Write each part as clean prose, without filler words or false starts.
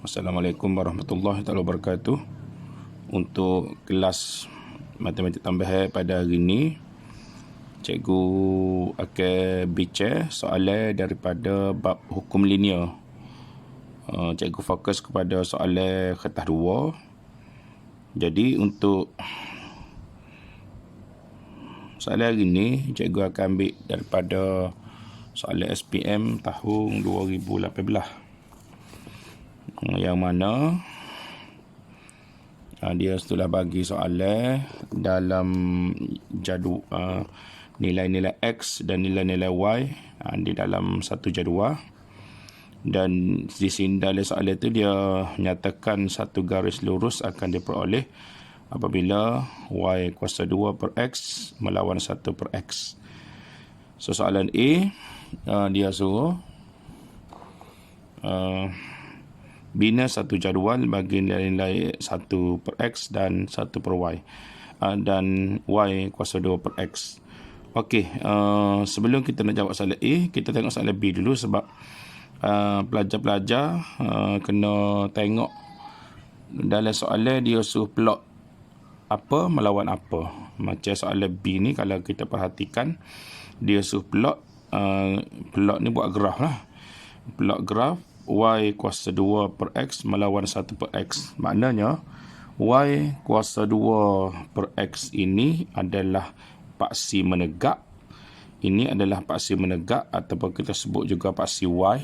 Assalamualaikum warahmatullahi wabarakatuh. Untuk kelas matematik tambahan pada hari ini, cikgu akan bincang soalan daripada bab hukum linear. Cikgu fokus kepada soalan kertas 2. Jadi untuk soalan hari ini, cikgu akan ambil daripada soalan SPM tahun 2018. Yang mana dia telah bagi soalan dalam jadual nilai-nilai X dan nilai-nilai Y di dalam satu jadual, dan di sini dalam soalan itu dia nyatakan satu garis lurus akan diperoleh apabila Y kuasa 2 per X melawan 1 per X. So soalan A, dia suruh bina satu jadual bagi nilai-nilai 1 per X dan 1 per Y, dan Y kuasa 2 per X. Okey, sebelum kita nak jawab soalan A, kita tengok soalan B dulu, sebab pelajar-pelajar kena tengok dalam soalan dia suruh plot apa melawan apa. Macam soalan B ni, kalau kita perhatikan, dia suruh plot ni buat graf lah. Plot graf Y kuasa 2 per X melawan 1 per X. Maknanya Y kuasa 2 per X ini adalah paksi menegak. Ini adalah paksi menegak ataupun kita sebut juga paksi Y.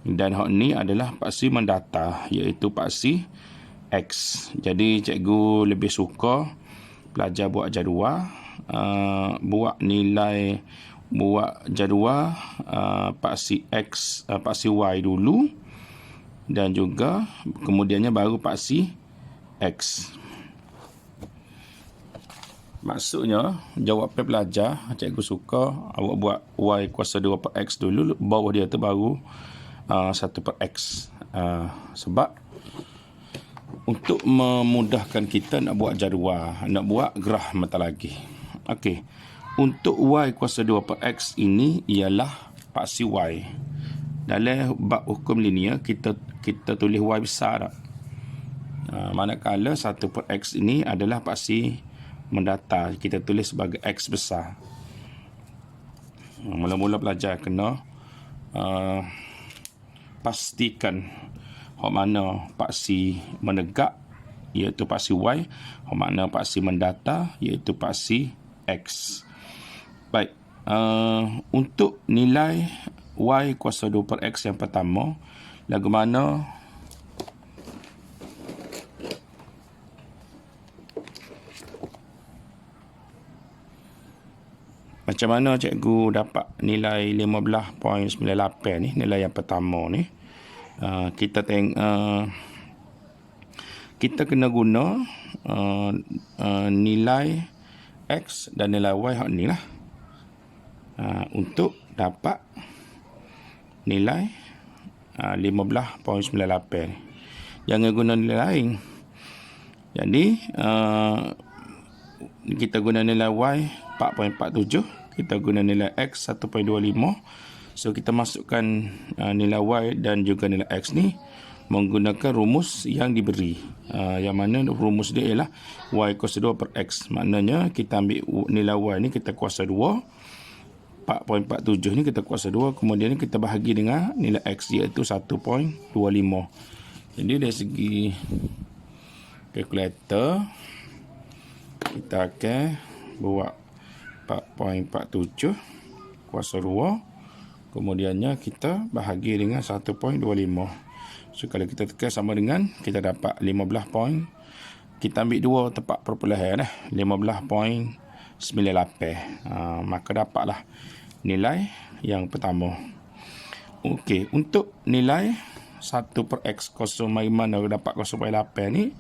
Dan hak ni adalah paksi mendatar, iaitu paksi X. Jadi cikgu lebih suka pelajar buat jadual, buat jadual paksi X, paksi Y dulu, dan juga kemudiannya baru paksi X. Maksudnya jawapan pelajar, cikgu suka awak buat Y kuasa 2 per X dulu, bawah dia tu baru 1 per X. Sebab untuk memudahkan kita nak buat jadual, nak buat graf mata lagi. Okey, untuk Y kuasa 2 per X ini ialah paksi Y. Dalam bab hukum linear, kita tulis Y besar tak? Manakala 1 per X ini adalah paksi mendatar, kita tulis sebagai X besar. Mula-mula pelajar kena pastikan hak mana paksi menegak, iaitu paksi Y, hak mana paksi mendatar, iaitu paksi X. Baik, untuk nilai Y kuasa 2 per X yang pertama, lagu mana macam mana cikgu dapat nilai 15.98 ni, nilai yang pertama ni. Kita kita kena guna nilai X dan nilai Y hak ni lah, untuk dapat nilai 15.98. Jangan guna nilai lain. Jadi kita guna nilai Y 4.47, kita guna nilai X 1.25. So kita masukkan nilai Y dan juga nilai X ni menggunakan rumus yang diberi, yang mana rumus dia ialah Y kuasa 2 per X. Maknanya kita ambil nilai Y ni kita kuasa 2, 4.47 ni kita kuasa 2, kemudian ni kita bahagi dengan nilai X, iaitu 1.25. Jadi dari segi kalkulator, kita akan buat 4.47 kuasa 2, kemudiannya kita bahagi dengan 1.25. So kalau kita tekan sama dengan, kita dapat 15 point. Kita ambil 2 tepat perpulahan 15.98. Maka dapatlah nilai yang pertama. Okey, untuk nilai 1 per X kosong, mari mana dapat 0.8 ni,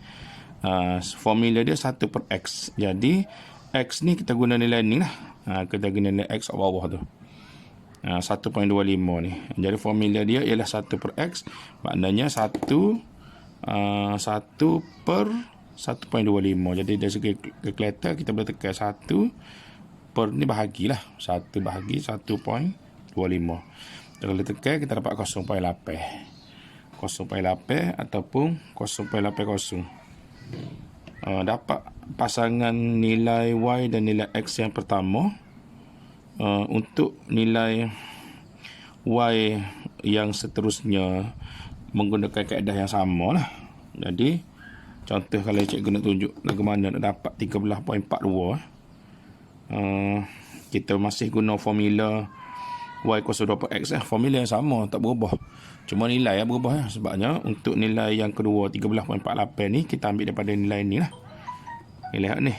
formula dia 1 per X. Jadi X ni kita guna nilai ni lah, kita guna nilai X bawah tu, 1.25 ni. Jadi formula dia ialah 1 per X. Maknanya 1 per 1.25. Jadi dari segi kalkulator kita boleh tekan 1 per ni bahagilah 1 bahagi 1.25. Kalau tekan kita dapat 0.8. 0.8 ataupun 0.80. Dapat pasangan nilai Y dan nilai X yang pertama. Untuk nilai Y yang seterusnya menggunakan kaedah yang sama lah. Jadi contoh kalau cikgu nak tunjuk bagaimana nak dapat 13.42, kita masih guna formula Y kuasa 2 per X. Formula yang sama, tak berubah. Cuma nilai yang berubah. Sebabnya untuk nilai yang kedua 13.48 ni, kita ambil daripada nilai ni lah. Nilai ni.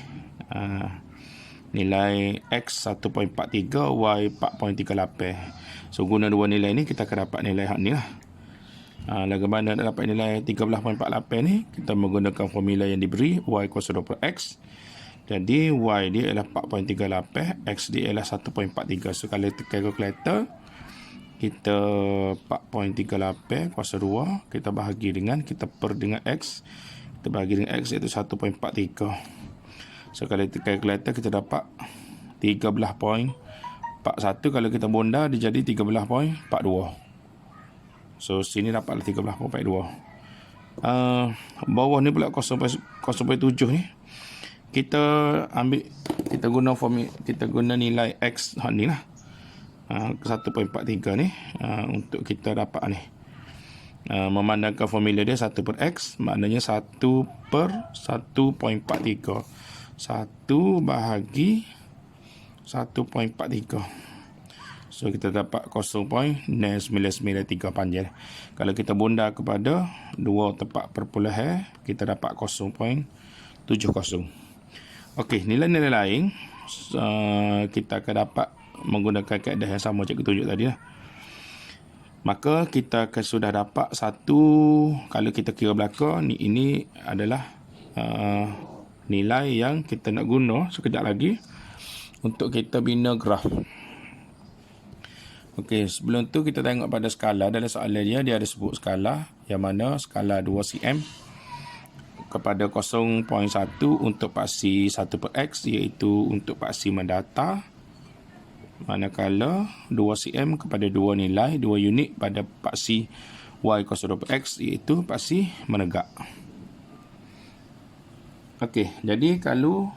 Nilai X 1.43, Y 4.38. So guna dua nilai ni, kita akan dapat nilai hak ni lah. Bagaimana nak dapat nilai 13.48 ni? Kita menggunakan formula yang diberi, Y kuasa 2 per X. Jadi Y dia ialah 4.38, X dia ialah 1.43. So kalau tekan kalkulator, kita 4.38 kuasa 2, kita bahagi dengan, kita per dengan X, kita bahagi dengan X iaitu 1.43. So kalau tekan kalkulator, kita dapat 13.41. Kalau kita bonda, dia jadi 13.42. So sini dapatlah 13.42. Bawah ni pula 0.7 ni, kita ambil, kita guna kita guna nilai X ni lah, 1.43 ni, untuk kita dapat ni. Memandangkan formula dia 1 per X, maknanya 1 per 1.43. 1 bahagi 1.43. So kita dapat 0.9993 panjang. Kalau kita bunda kepada 2 tepat perpuluhan, kita dapat 0.70. Okey, nilai-nilai lain kita akan dapat menggunakan kaedah yang sama cikgu tunjuk tadi lah. Maka kita akan sudah dapat satu, kalau kita kira belakang, ini adalah nilai yang kita nak guna sekejap lagi untuk kita bina graf. Okey, sebelum tu kita tengok pada skala. Dalam soalan dia ada sebut skala, yang mana skala 2 cm kepada 0.1 untuk paksi 1 per X, iaitu untuk paksi mendata. Manakala 2 cm kepada 2 nilai, 2 unit pada paksi Y kuasa 2 per X, iaitu paksi menegak. Okey, jadi kalau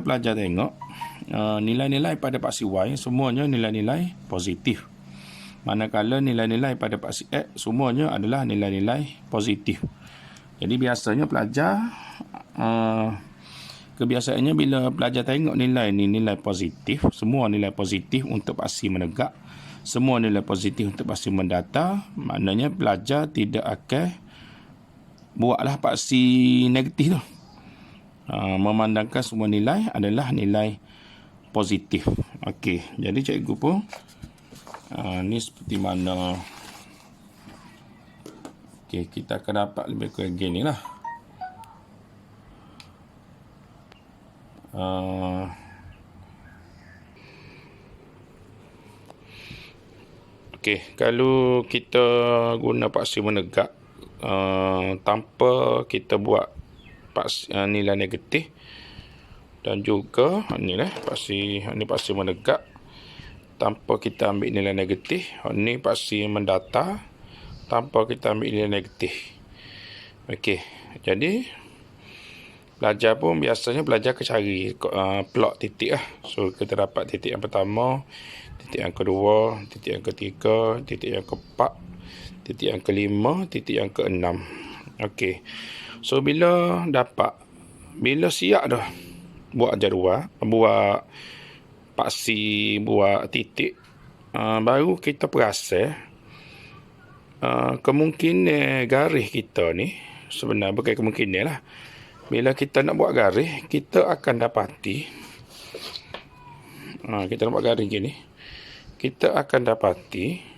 pelajar tengok, nilai-nilai pada paksi Y semuanya nilai-nilai positif. Manakala nilai-nilai pada paksi X semuanya adalah nilai-nilai positif. Jadi biasanya pelajar, kebiasaannya bila pelajar tengok nilai ni nilai positif, semua nilai positif untuk paksi menegak, semua nilai positif untuk paksi mendata, maknanya pelajar tidak akan buatlah paksi negatif tu. Memandangkan semua nilai adalah nilai positif. Okey, jadi cikgu pun ni seperti mana. Okey, kita akan dapat lebih kurang gini lah. Okey, kalau kita guna paksi menegak tanpa kita buat nilai negatif, dan juga ni lah paksi menegak tanpa kita ambil nilai negatif, ni paksi mendata tanpa kita ambil nilai negatif. Okey, jadi pelajar pun biasanya pelajar akan cari plot titik lah. So kita dapat titik yang pertama, titik yang kedua, titik yang ketiga, titik yang keempat, titik yang kelima, titik yang keenam. Okey, so bila siap dah buat jadual, buat paksi, buat titik, baru kita perasan kemungkinan garis kita ni sebenarnya bukan kemungkinan lah. Bila kita nak buat garis, kita akan dapati, kita nak buat garis gini, kita akan dapati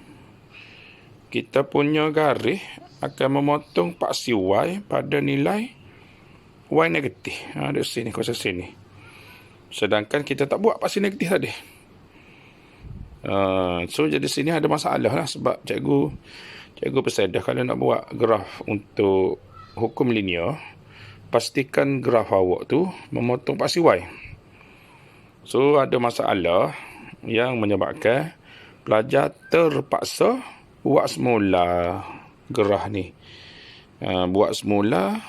kita punya garis akan memotong paksi Y pada nilai Y negatif. Ada sini, kuasa sini. Sedangkan kita tak buat paksi negatif tadi. So jadi sini ada masalah lah, sebab cikgu bersedah kalau nak buat graf untuk hukum linear, pastikan graf awak tu memotong paksi Y. So ada masalah yang menyebabkan pelajar terpaksa buat semula gerah ni. Buat semula,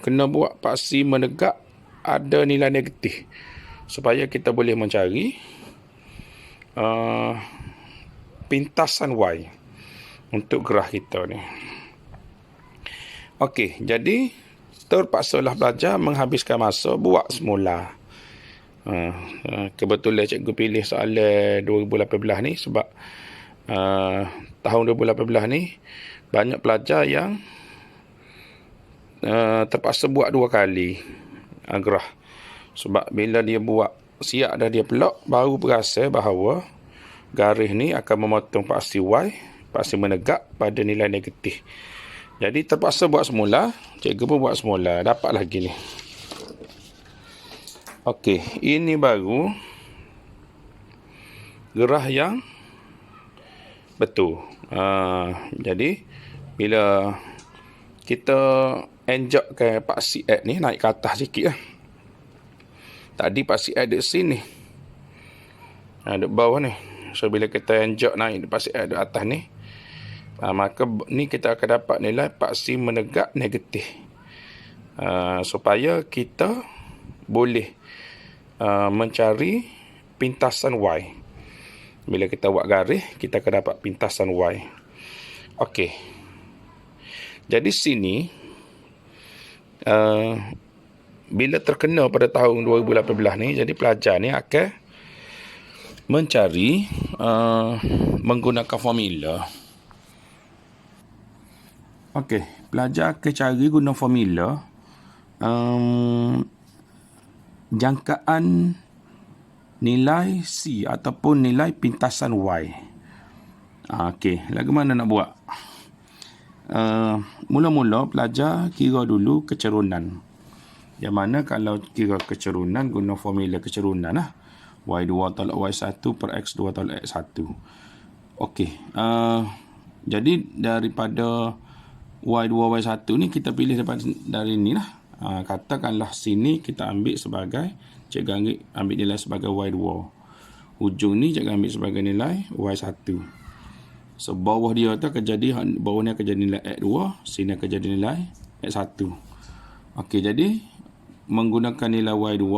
kena buat paksi menegak ada nilai negatif supaya kita boleh mencari pintasan Y untuk gerah kita ni. Okey, jadi terpaksalah pelajar menghabiskan masa buat semula. Kebetulan cikgu pilih soalan 2018 ni sebab tahun 2018 ni banyak pelajar yang terpaksa buat 2 kali gerah. Sebab bila dia buat siap dah dia pelak, baru berasa bahawa garis ni akan memotong paksi Y, paksi menegak pada nilai negatif. Jadi terpaksa buat semula, cikgu pun buat semula, dapat lagi ni. Okey, ini baru gerah yang betul. Jadi bila kita enjokkan paksi X ni naik ke atas sikit lah. Tadi paksi X di sini, di bawah ni. So bila kita enjok naik paksi X di atas ni, maka ni kita akan dapat nilai paksi menegak negatif. Supaya kita boleh mencari pintasan Y. Bila kita buat garis, kita akan dapat pintasan Y. Okey. Jadi sini bila terkena pada tahun 2018 ni, jadi pelajar ni akan mencari menggunakan formula. Okey, pelajar akan cari guna formula jangkaan nilai C ataupun nilai pintasan Y. Okey, lagu mana nak buat? Mula-mula pelajar kira dulu kecerunan. Yang mana kalau kira kecerunan guna formula kecerunan lah. Y2 tolak Y1 per X2 tolak X1. Okey. Jadi daripada Y2 Y1 ni kita pilih dari ni lah. Katakanlah sini kita ambil sebagai, cikgu ambil nilai sebagai Y2. Hujung ni cikgu ambil sebagai nilai Y1. So bawah dia tu akan jadi, bawah ni akan jadi nilai X2, sini akan jadi nilai X1. Okey, jadi menggunakan nilai Y2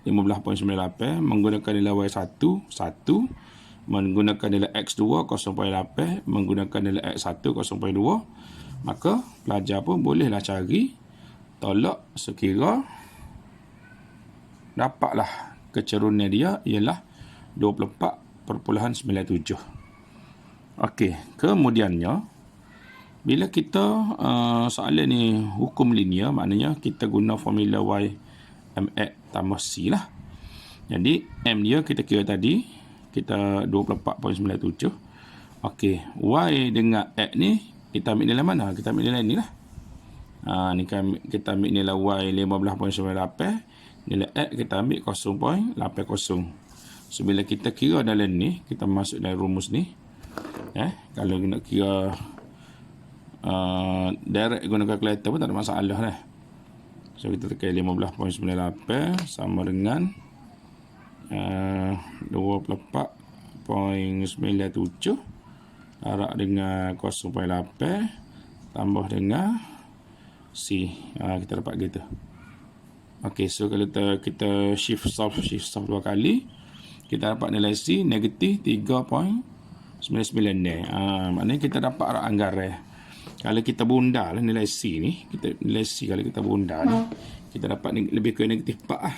15.98, menggunakan nilai Y1 1, menggunakan nilai X2 0.8, menggunakan nilai X1 0.2, maka pelajar pun bolehlah cari tolak sekira dapatlah kecerunan dia ialah 24.97. Okey, kemudiannya bila kita soalan ni hukum linear, maknanya kita guna formula Y mx tambah C lah. Jadi M dia kita kira tadi, kita 24.97. Okey, Y dengan X ni kita ambil nilai mana? Kita ambil nilai ni lah. Ni kita ambil nilai Y 15.98, nilai X kita ambil 0.80. So bila kita kira dalam ni, kita masuk dalam rumus ni. Kalau nak kira direct guna kalkulator pun tak ada masalah lah. So kita tekan 15.98 sama dengan 24.97 darab dengan 0.8 tambah dengan C. Kita dapat gitu. Okey, so kalau kita shift solve 2 kali, kita dapat nilai C negatif 3.99 ni. Maknanya kita dapat arah anggaran. Kalau kita bunda lah nilai C ni, nilai C kalau kita bunda ni, kita dapat lebih ke negatif 4 lah.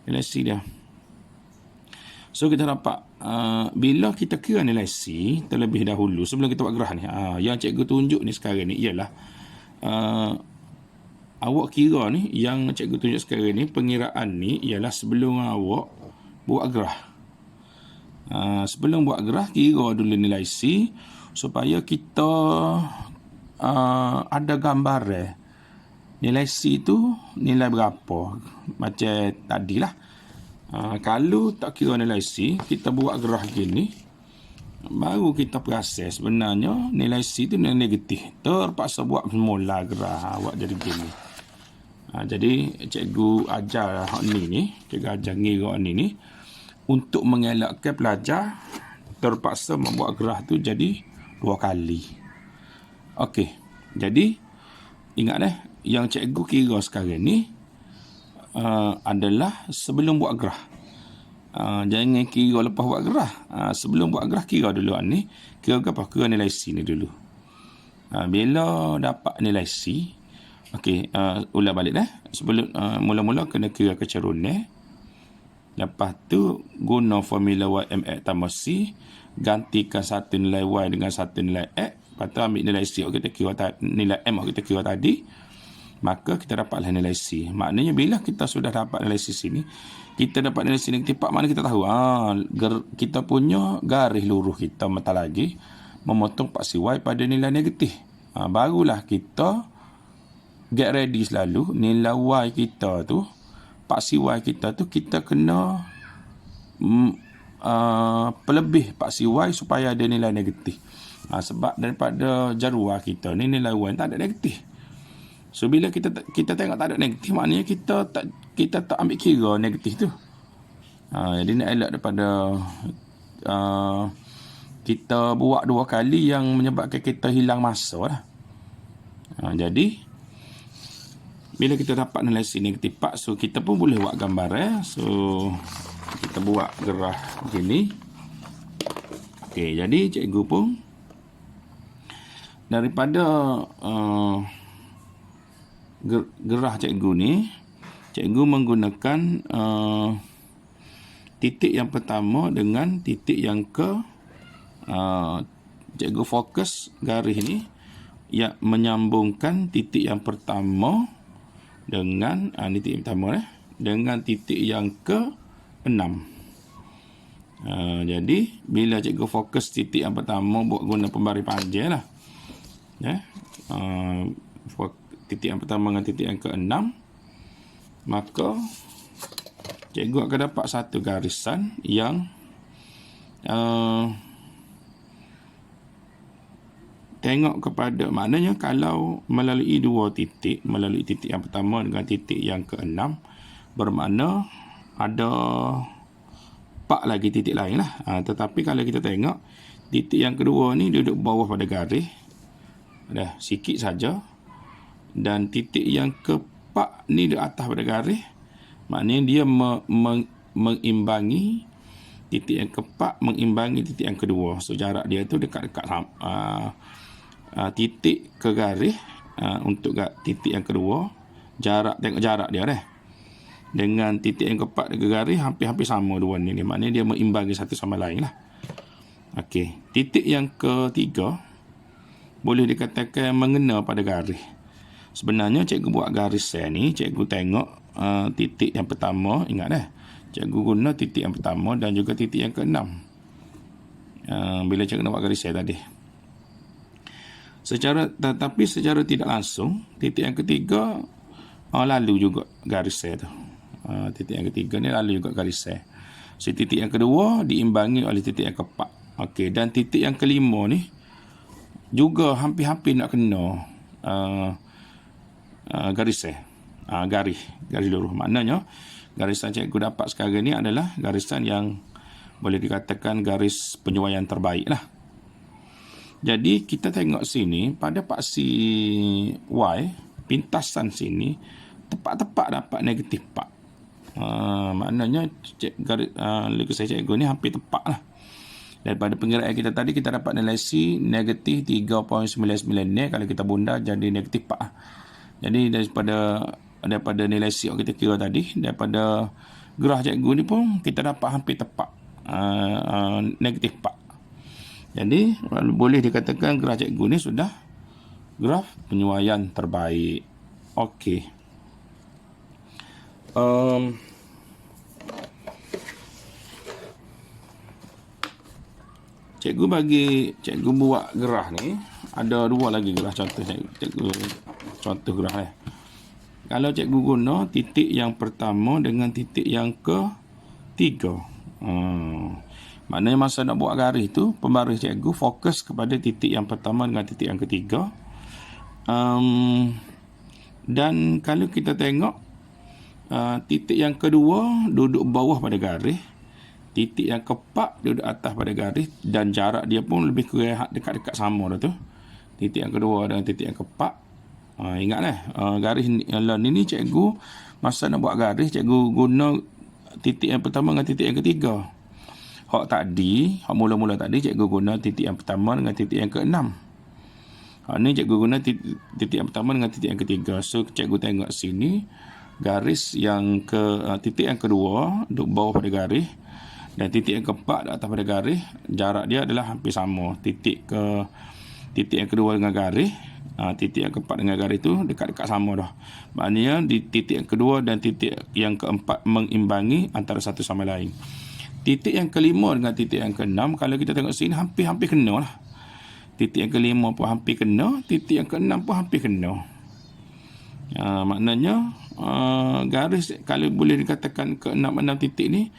Nilai C dia. So kita dapat bila kita kira nilai C terlebih dahulu sebelum kita buat gerah ni. Yang cikgu tunjuk ni sekarang ni ialah awak kira ni, yang cikgu tunjuk sekarang ni, pengiraan ni ialah sebelum awak buat gerah. Sebelum buat gerah, kira dulu nilai C supaya kita ada gambaran nilai C tu nilai berapa. Macam tadilah, kalau tak kira nilai C, kita buat gerah gini, baru kita proses sebenarnya nilai C tu nilai negatif. Terpaksa buat semula gerah awak jadi gini. Jadi cikgu ajar hak ni, cikgu ajar ngira ni untuk mengelakkan pelajar terpaksa membuat gerah tu jadi 2 kali. Okey, jadi ingat yang cikgu kira sekarang ni adalah sebelum buat gerah. Jangan kira lepas buat gerah. Sebelum buat gerah kira dulu ni. Kira apa? Kira nilai C ni dulu. Bila dapat nilai C, okey, ulang balik dah. Sebelum mula-mula kena kira kecerunan. Lepas tu guna formula YMX tambah C, gantikan satu nilai Y dengan satu nilai X. Lepas tu ambil nilai C kita kira nilai M kita kira tadi. Maka kita dapatlah nilai C. Maknanya bila kita sudah dapat nilai C sini, kita dapat nilai C negatif 4, mana kita tahu kita punya garis luruh kita mata lagi memotong paksi Y pada nilai negatif. Barulah kita get ready selalu nilai Y kita tu, paksi Y kita tu kita kena pelebih paksi Y supaya ada nilai negatif. Sebab daripada jaruah kita ni nilai Y tak ada negatif. So bila kita tengok tak ada negatif, maknanya kita tak ambil kira negatif tu. Jadi nak elak daripada kita buat 2 kali yang menyebabkan kita hilang masa lah. Jadi bila kita dapat nilai C negatif 4, so kita pun boleh buat gambar. So kita buat gerah begini. Okey, jadi cikgu pun daripada gerah cikgu ni, cikgu menggunakan titik yang pertama dengan titik yang ke cikgu fokus garis ni yang menyambungkan titik yang pertama dengan titik yang pertama dengan titik yang ke 6. Jadi bila cikgu fokus titik yang pertama buat guna pembaris panjang lah. Titik yang pertama dengan titik yang ke-6, maka cikgu akan dapat satu garisan yang tengok kepada, maknanya kalau melalui 2 titik, melalui titik yang pertama dengan titik yang ke-6, bermakna ada 4 lagi titik lain lah. Tetapi kalau kita tengok titik yang kedua ni duduk bawah pada garis, dah sikit saja. Dan titik yang ke-4 ni di atas pada garis, maknanya dia mengimbangi titik yang ke-4, mengimbangi titik yang kedua. So jarak dia tu dekat-dekat titik ke garis untuk titik yang kedua, tengok jarak dia dengan titik yang ke-4 ke garis hampir-hampir sama dua ni. Maknanya dia mengimbangi satu sama lain lah. Okey, titik yang ketiga boleh dikatakan mengena pada garis. Sebenarnya cikgu buat garis sel ni, cikgu tengok titik yang pertama, ingat cikgu guna titik yang pertama dan juga titik yang ke-6 bila cikgu nak buat garis sel tadi. Tetapi secara tidak langsung titik yang ketiga lalu juga garis sel tu. Titik yang ketiga ni lalu juga garis sel. So titik yang kedua diimbangi oleh titik yang ke-4. Okey, dan titik yang kelima ni juga hampir-hampir nak kena garis sel. Garis luruh. Maknanya garisan cikgu dapat sekarang ni adalah garisan yang boleh dikatakan garis penyuaian terbaik lah. Jadi kita tengok sini pada paksi Y, pintasan sini tepat-tepat dapat negatif 4. Maknanya garis cikgu ni hampir tepat lah. Daripada pengiraan kita tadi, kita dapat nilai C negatif 3.99 ni. Kalau kita bunda jadi negatif 4. Jadi daripada nilai C yang kita kira tadi, daripada graf cikgu ni pun kita dapat hampir tepat negatif 4. Jadi boleh dikatakan graf cikgu ni sudah graf penyuaian terbaik. Okey. Cikgu buat gerah ni ada 2 lagi gerah contoh contoh gerah Kalau cikgu guna titik yang pertama dengan titik yang ke-3, maknanya masa nak buat garis tu, pembaris cikgu fokus kepada titik yang pertama dengan titik yang ke-3. Dan kalau kita tengok titik yang kedua duduk bawah pada garis, Titik yang keempat duduk atas pada garis dan jarak dia pun lebih kurang dekat-dekat sama dah tu. Titik yang kedua dengan titik yang keempat. Ingatlah, garis ni cikgu masa nak buat garis, cikgu guna titik yang pertama dengan titik yang ketiga. Hak mula-mula tadi cikgu guna titik yang pertama dengan titik yang keenam. Ni cikgu guna titik yang pertama dengan titik yang ketiga. So cikgu tengok sini garis yang titik yang kedua duduk bawah pada garis dan titik yang keempat di atas pada garis, jarak dia adalah hampir sama. Titik yang kedua dengan garis, titik yang keempat dengan garis tu dekat-dekat sama dah. Maknanya di titik yang kedua dan titik yang keempat mengimbangi antara satu sama lain. Titik yang kelima dengan titik yang keenam, kalau kita tengok sini hampir-hampir kena lah. Titik yang kelima pun hampir kena, titik yang keenam pun hampir kena. Maknanya garis, kalau boleh dikatakan ke-6 titik ni,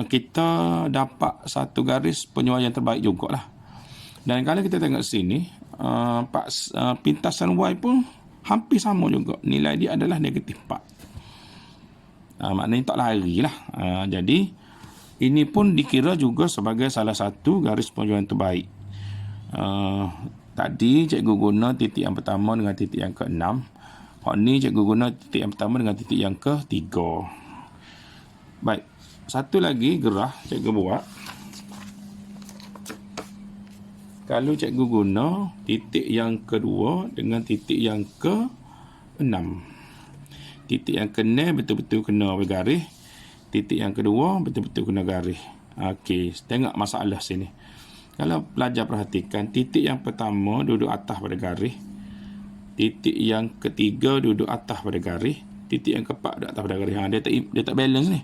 kita dapat satu garis penyuaian terbaik jugalah. Dan kalau kita tengok sini, pintasan Y pun hampir sama juga. Nilai dia adalah negatif 4. Maknanya tak lari lah. Jadi ini pun dikira juga sebagai salah satu garis penyuaian terbaik. Tadi cikgu guna titik yang pertama dengan titik yang ke-6. Hak ni cikgu guna titik yang pertama dengan titik yang ke-3. Baik, satu lagi gerah cikgu buat. Kalau cikgu guna titik yang kedua dengan titik yang ke-6. Titik yang ke-6 betul-betul kena garis. Titik yang kedua betul-betul kena garis. Okey, tengok masalah sini. Kalau pelajar perhatikan, titik yang pertama duduk atas pada garis. Titik yang ketiga duduk atas pada garis. Titik yang keempat duduk atas pada garis. Dia tak balance ni.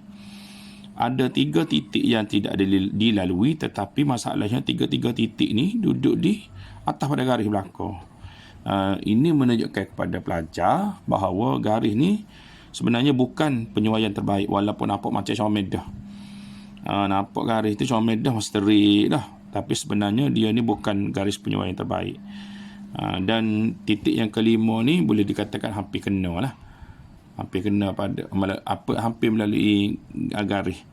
Ada 3 titik yang tidak dilalui, tetapi masalahnya 3 titik ni duduk di atas pada garis belakang. Ini menunjukkan kepada pelajar bahawa garis ni sebenarnya bukan penyuaian terbaik, walaupun nampak macam comel dah. Nampak garis tu comel dah, straight dah. Tapi sebenarnya dia ni bukan garis penyuaian terbaik. Dan titik yang kelima ni boleh dikatakan hampir kena lah. Hampir kena hampir melalui garis.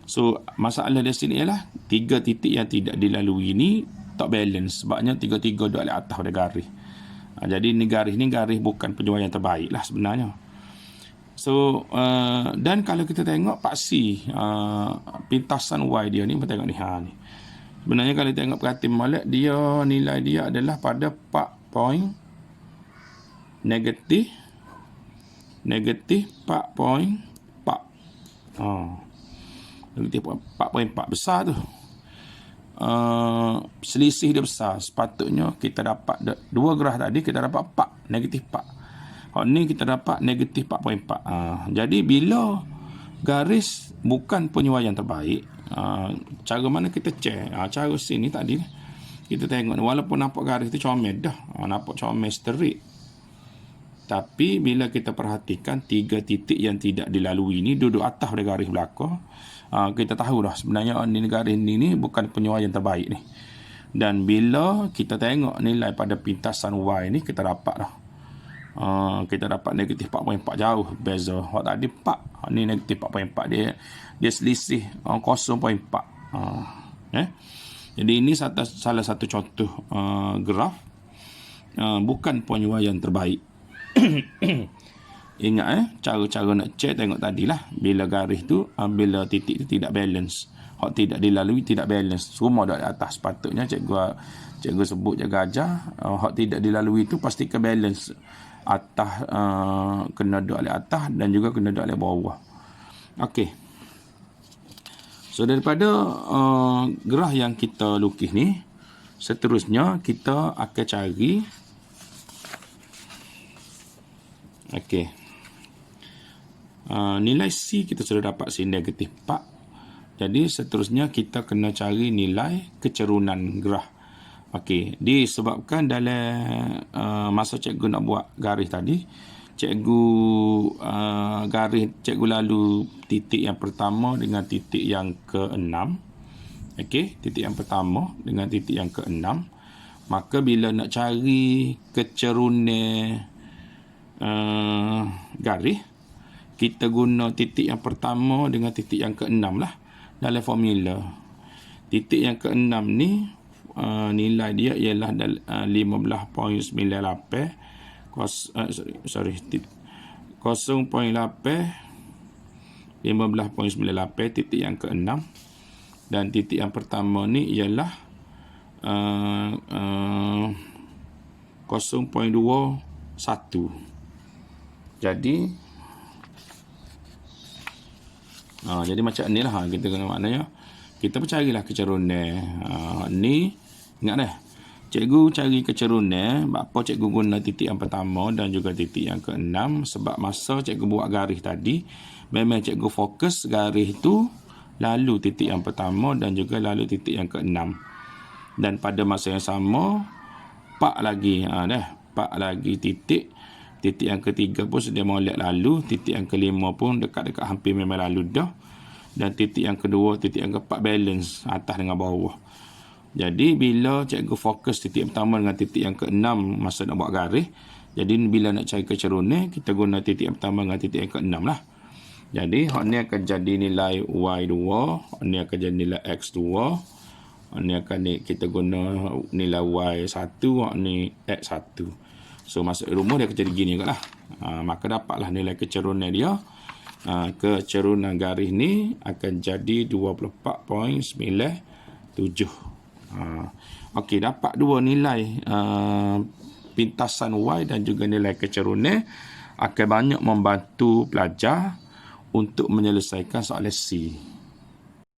So masalah di sini ialah 3 titik yang tidak dilalui ni tak balance, sebabnya 3 duduk di atas pada garis. Jadi ni garis bukan penyuaian terbaik lah sebenarnya. So dan kalau kita tengok paksi pintasan Y dia ni, tengok ni ni. Sebenarnya kalau tengok perhatian molek, dia nilai dia adalah pada 4 point negatif 4.4. Negatif 4.4 besar tu. Selisih dia besar. Sepatutnya kita dapat 2 gerah tadi, kita dapat 4, negatif 4. Hak ni kita dapat negatif 4.4. Jadi bila garis bukan penyuaian terbaik, cara mana kita cek? Cara sini tadi kita tengok, walaupun nampak garis tu comel dah, nampak comel straight, tapi bila kita perhatikan 3 titik yang tidak dilalui ni duduk atas pada garis belakang, kita tahu dah sebenarnya ni garis ni bukan penyuaian terbaik ni. Dan bila kita tengok nilai pada pintasan Y ni, kita dapat dah, kita dapat negatif 4.4, jauh beza. Hak tadi 4, ni negatif 4.4, dia selisih 0.4. Jadi ini salah satu contoh graf bukan penyuaian terbaik. Ingat cara-cara nak cek, tengok tadilah, bila garis tu, bila titik tu tidak balance, hak tidak dilalui tidak balance, semua dah di atas. Patutnya cikgu sebut jaga ajar, hak tidak dilalui tu pastikan balance. Atas kena duduk di atas dan juga kena duduk di bawah. Okey. So daripada gerah yang kita lukis ni, seterusnya kita akan cari nilai C kita sudah dapat C negatif 4. Jadi seterusnya kita kena cari nilai kecerunan gerah. Okey, disebabkan dalam masa cikgu nak buat garis tadi, cikgu lalu titik yang pertama dengan titik yang ke-6. Okey, titik yang pertama dengan titik yang ke-6. Maka bila nak cari kecerunan garis, kita guna titik yang pertama dengan titik yang ke-6 lah. dalam formula. Titik yang ke-6 ni nilai dia ialah 15.98 15.98 titik yang ke-6, dan titik yang pertama ni ialah 0.21. Jadi macam ni lah kita kena, maknanya kita percarilah kecerunan. Ni ingat dah, cikgu cari kecerunan. Apa cikgu guna titik yang pertama dan juga titik yang ke-6? Sebab masa cikgu buat garis tadi, memang cikgu fokus garis tu lalu titik yang pertama dan juga lalu titik yang ke-6. Dan pada masa yang sama, pak lagi titik yang ketiga pun sedia molek lalu, titik yang kelima pun dekat-dekat hampir memang lalu dah, dan titik yang kedua, titik yang keempat balance atas dengan bawah. Jadi bila cikgu fokus titik pertama dengan titik yang ke-6 masa nak buat garis, jadi bila nak cari kecerunan, kita guna titik yang pertama dengan titik yang ke-6 lah. Jadi hak ni akan jadi nilai Y2, hak ni akan jadi nilai X2, hak ni akan kita guna nilai Y1, hak ni X1. So masuk rumus dia akan jadi gini juga lah. Maka dapatlah nilai kecerunan dia. Kecerunan garis ni akan jadi 24.97. Okey, dapat dua nilai pintasan Y dan juga nilai kecerunan akan banyak membantu pelajar untuk menyelesaikan soalan C.